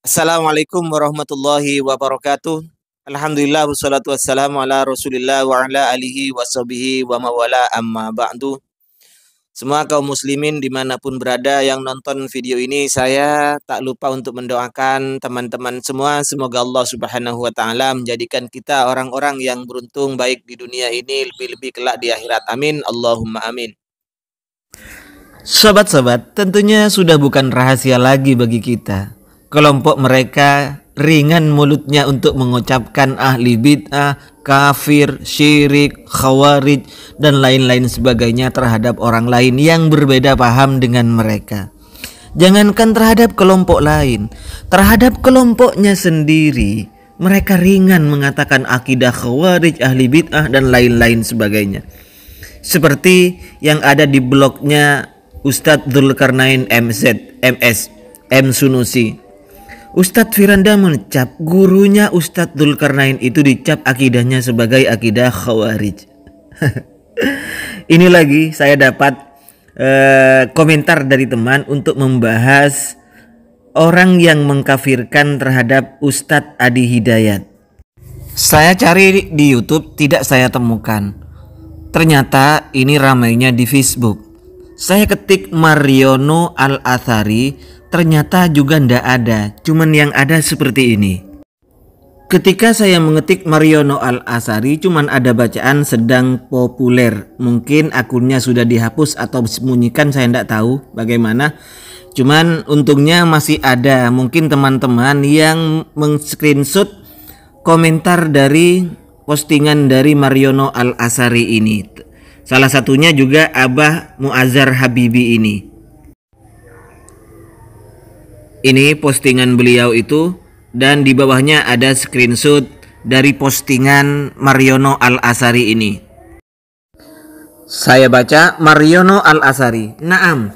Assalamualaikum warahmatullahi wabarakatuh. Alhamdulillah wassalatu wassalamu ala Rasulillah wa ala alihi washabihi wa mawala amma ba'du. Semua kaum muslimin dimanapun berada yang nonton video ini, saya tak lupa untuk mendoakan teman-teman semua. Semoga Allah subhanahu wa ta'ala menjadikan kita orang-orang yang beruntung baik di dunia ini, lebih-lebih kelak di akhirat. Amin. Allahumma amin. Sobat-sobat, tentunya sudah bukan rahasia lagi bagi kita. Kelompok mereka ringan mulutnya untuk mengucapkan ahli bid'ah, kafir, syirik, khawarij, dan lain-lain sebagainya terhadap orang lain yang berbeda paham dengan mereka. Jangankan terhadap kelompok lain, terhadap kelompoknya sendiri, mereka ringan mengatakan akidah khawarij, ahli bid'ah, dan lain-lain sebagainya. Seperti yang ada di blognya Ustadz Dzulkarnain MS M. Sunusi. Ustadz Firanda mencap gurunya Ustadz Dzulkarnain itu dicap akidahnya sebagai akidah khawarij. Ini lagi saya dapat komentar dari teman untuk membahas orang yang mengkafirkan terhadap Ustadz Adi Hidayat. Saya cari di YouTube, tidak saya temukan. Ternyata ini ramainya di Facebook. Saya ketik Mariono Al-Athari, ternyata juga ndak ada, cuman yang ada seperti ini. Ketika saya mengetik Mariono Al-Athari, cuman ada bacaan sedang populer. Mungkin akunnya sudah dihapus atau disembunyikan, saya ndak tahu bagaimana. Cuman untungnya masih ada, mungkin teman-teman yang meng-screenshot komentar dari postingan dari Mariono Al-Athari ini. Salah satunya juga Abah Muazzar Habibi ini. Ini postingan beliau itu, dan di bawahnya ada screenshot dari postingan Mariono Al-Athari ini. Saya baca Mariono Al-Athari. Naam,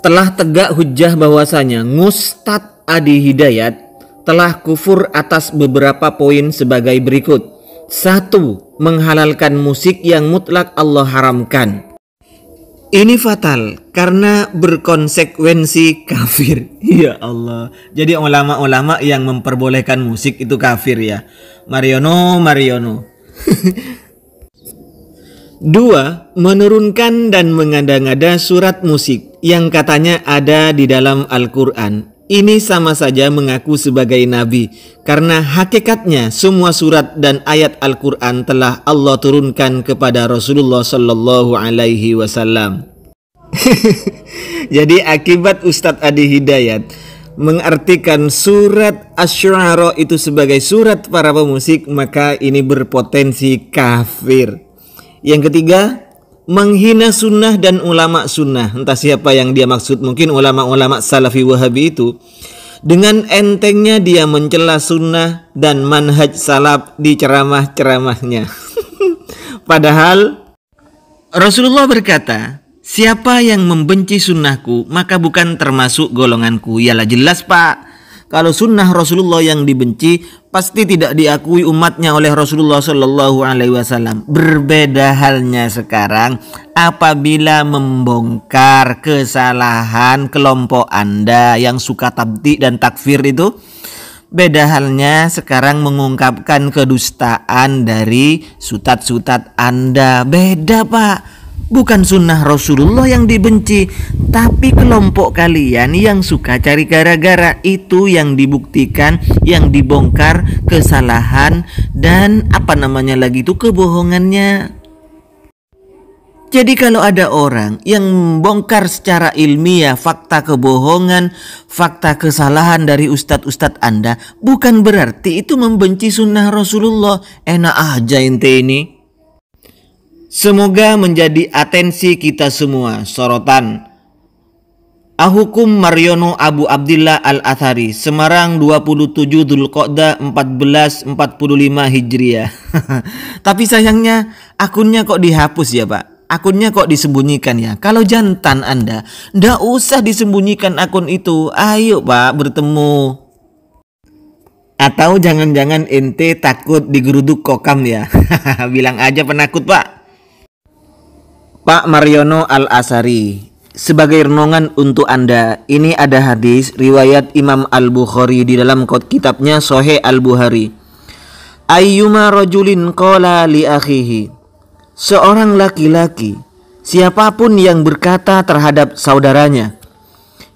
telah tegak hujjah bahwasanya Ustadz Adi Hidayat telah kufur atas beberapa poin sebagai berikut. 1. Menghalalkan musik yang mutlak Allah haramkan. Ini fatal karena berkonsekuensi kafir. Ya Allah. Jadi ulama-ulama yang memperbolehkan musik itu kafir ya. Mariono. 2. Menurunkan dan mengada-ngada surat musik yang katanya ada di dalam Al-Quran. Ini sama saja mengaku sebagai nabi, karena hakikatnya semua surat dan ayat Al-Quran telah Allah turunkan kepada Rasulullah Sallallahu Alaihi Wasallam. Jadi akibat Ustadz Adi Hidayat mengartikan surat Asy-Syu'ara itu sebagai surat para pemusik, maka ini berpotensi kafir. Yang ketiga, menghina sunnah dan ulama sunnah. Entah siapa yang dia maksud, mungkin ulama-ulama salafi wahabi itu. Dengan entengnya dia mencela sunnah dan manhaj salaf di ceramah-ceramahnya. Padahal Rasulullah berkata, siapa yang membenci sunnahku maka bukan termasuk golonganku. Yalah jelas pak, kalau sunnah Rasulullah yang dibenci pasti tidak diakui umatnya oleh Rasulullah Shallallahu Alaihi Wasallam. Berbeda halnya sekarang apabila membongkar kesalahan kelompok Anda yang suka tabdi dan takfir itu. Beda halnya sekarang mengungkapkan kedustaan dari sutat-sutat Anda. Beda pak. Bukan sunnah Rasulullah yang dibenci, tapi kelompok kalian yang suka cari gara-gara, itu yang dibuktikan, yang dibongkar kesalahan dan kebohongannya. Jadi kalau ada orang yang membongkar secara ilmiah fakta kebohongan, fakta kesalahan dari ustadz-ustadz Anda, bukan berarti itu membenci sunnah Rasulullah. Enak aja ente ini. Semoga menjadi atensi kita semua. Sorotan Ahukum Mariono Abu Abdillah Al-Athari, Semarang 27 Dzulqa'dah 1445 Hijriah. Tapi sayangnya akunnya kok dihapus ya pak. Akunnya kok disembunyikan ya. Kalau jantan Anda, ndak usah disembunyikan akun itu. Ayo pak bertemu. Atau jangan-jangan ente takut digeruduk kokam ya. Bilang aja penakut pak. Pak Mariono Al-Athari, sebagai renungan untuk Anda, ini ada hadis riwayat Imam Al-Bukhari di dalam kitabnya Sahih Al-Bukhari. Ayyuma rajulin qala li akhihi, seorang laki-laki siapapun yang berkata terhadap saudaranya,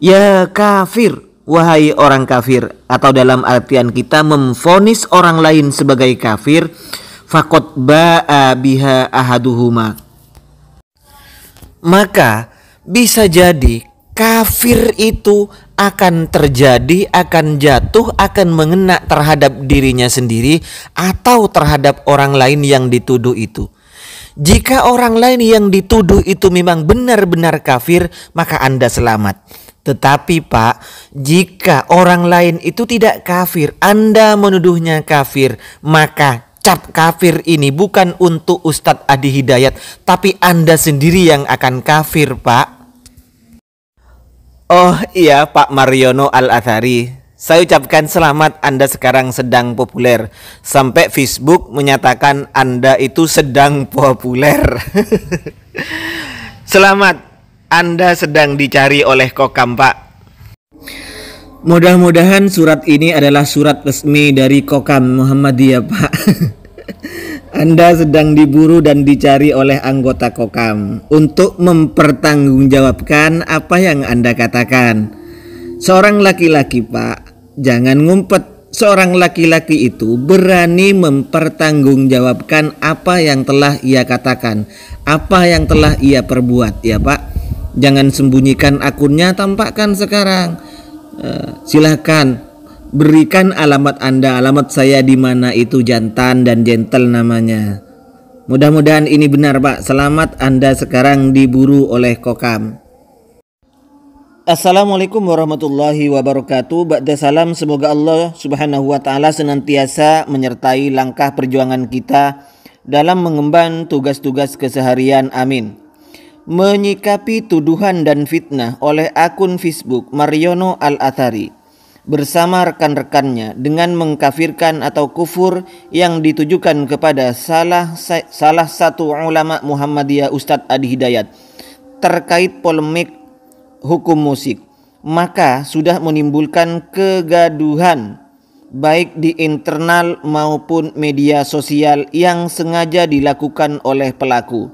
ya kafir, wahai orang kafir, atau dalam artian kita memvonis orang lain sebagai kafir, faqad ba'a biha ahaduhuma, maka bisa jadi kafir itu akan terjadi, akan jatuh, akan mengena terhadap dirinya sendiri atau terhadap orang lain yang dituduh itu. Jika orang lain yang dituduh itu memang benar-benar kafir, maka Anda selamat. Tetapi Pak, jika orang lain itu tidak kafir, Anda menuduhnya kafir, maka cap kafir ini bukan untuk Ustadz Adi Hidayat, tapi Anda sendiri yang akan kafir, Pak. Oh iya, Pak Mariono Al-Athari, saya ucapkan selamat, Anda sekarang sedang populer. Sampai Facebook menyatakan Anda itu sedang populer. Selamat, Anda sedang dicari oleh Kokam, Pak. Mudah-mudahan surat ini adalah surat resmi dari Kokam Muhammadiyah, Pak. Anda sedang diburu dan dicari oleh anggota Kokam untuk mempertanggungjawabkan apa yang Anda katakan. Seorang laki-laki, Pak, jangan ngumpet. Seorang laki-laki itu berani mempertanggungjawabkan apa yang telah ia katakan, apa yang telah ia perbuat, ya Pak. Jangan sembunyikan akunnya, tampakkan sekarang. Silakan berikan alamat Anda, alamat saya di mana itu, jantan dan gentle namanya. Mudah-mudahan ini benar, Pak. Selamat, Anda sekarang diburu oleh Kokam. Assalamualaikum warahmatullahi wabarakatuh. Ba'da salam, semoga Allah subhanahu wa ta'ala senantiasa menyertai langkah perjuangan kita dalam mengemban tugas-tugas keseharian. Amin. Menyikapi tuduhan dan fitnah oleh akun Facebook Mariono Al-Athari bersama rekan-rekannya dengan mengkafirkan atau kufur yang ditujukan kepada salah satu ulama Muhammadiyah, Ustadz Adi Hidayat, terkait polemik hukum musik, maka sudah menimbulkan kegaduhan baik di internal maupun media sosial yang sengaja dilakukan oleh pelaku.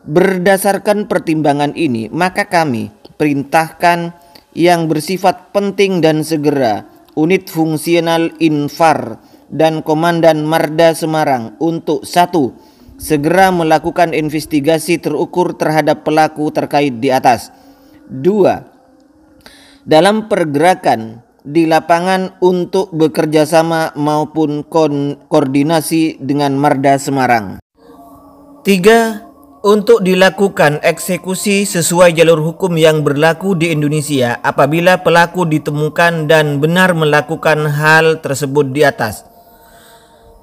Berdasarkan pertimbangan ini, maka kami perintahkan yang bersifat penting dan segera unit fungsional Infar dan Komandan Marda Semarang untuk 1. Segera melakukan investigasi terukur terhadap pelaku terkait di atas. 2. Dalam pergerakan di lapangan untuk bekerja sama maupun koordinasi dengan Marda Semarang. 3. Untuk dilakukan eksekusi sesuai jalur hukum yang berlaku di Indonesia apabila pelaku ditemukan dan benar melakukan hal tersebut di atas.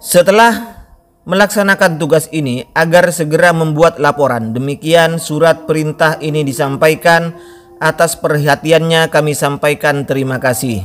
Setelah melaksanakan tugas ini agar segera membuat laporan. Demikian surat perintah ini disampaikan. Atas perhatiannya kami sampaikan terima kasih.